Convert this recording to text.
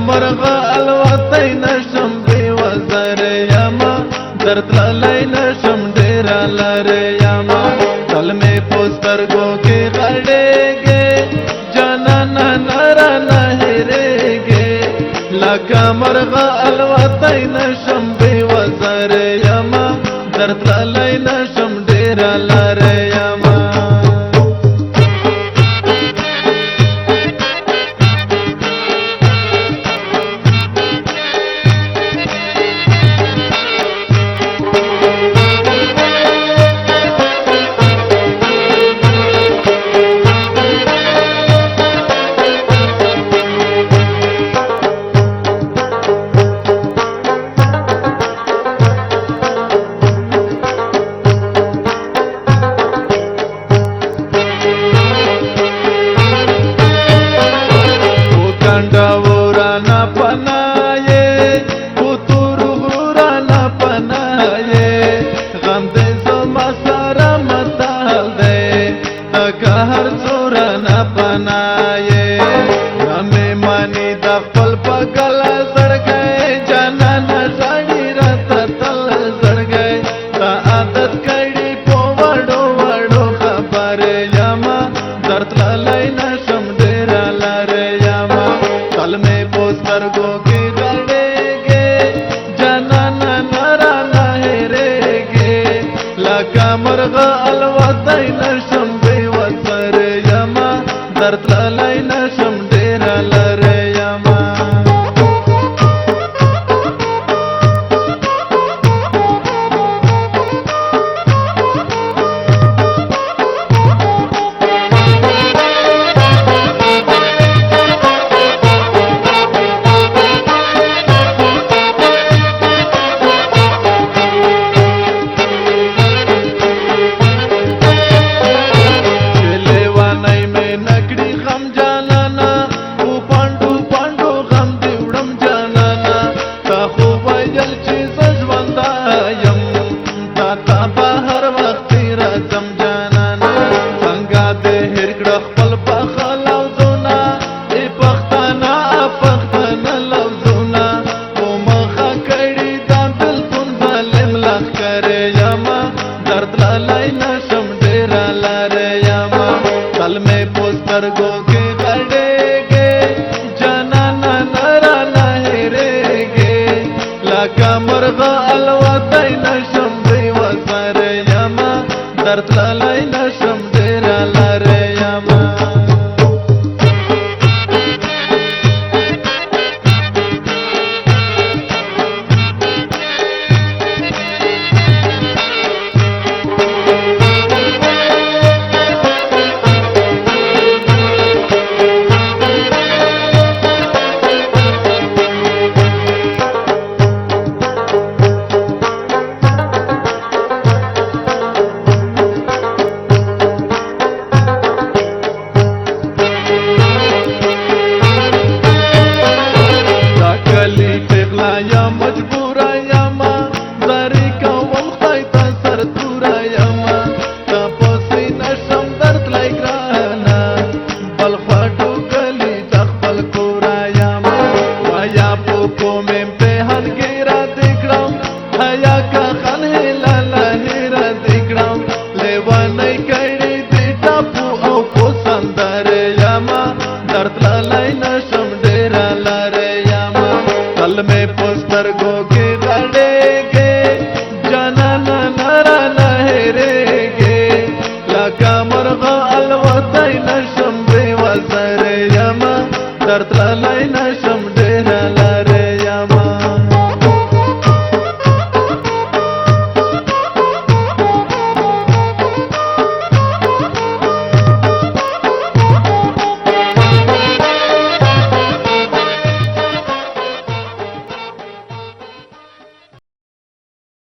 مرغه الوتی نشم بی وزر یما درد للی نشم ډیر لره یما تل می پوسترګو کې غړېږي جانانا نرا نه هېرېږي لکه مرغه الوتی نشم بی وزر یما درد للی نشم ډیر لره یما ورana panaye putur ورana panaye غم دې زما سره متال دې که هر څورana panaye غمې مانی د خپل پګل زړګې جانان ځړې راته تل زړګې تا عادت کړي په وړو وړو خبره یما درد لای نشم ډیر لاره یما تل می پوسترګو کې غړېږي جانانا نرا نه هېرېږي لکه مرغه الوتی نشم بی وزر یما درد للی نشم ډیر لره یما درد للی نشم ډیر لاره یما تل می پوسترګو کې غړېږي جانانا نرا نه هېرېږي لکه مرغه الوتی نشم بی وزر یما درد للی نشم ډیر لاره یما مجبورا یما زری کوم خدای ته سر تورا یما تا پسې نشم درد لای ګرانا بل خواټو کلی خپل کورا یما وایا په کومه په هن ګیرا دکړم حیا کا خن هلا لهرا دکړم لیوانې کړي دې ټاپو او پوسندر یما درد لای نشم ډیر لاره یما تل می پوسترګو کې غړېږي جانانا نرا نه هېرېږي لکه مرغه الوتی نشم بی وزر یما درد للی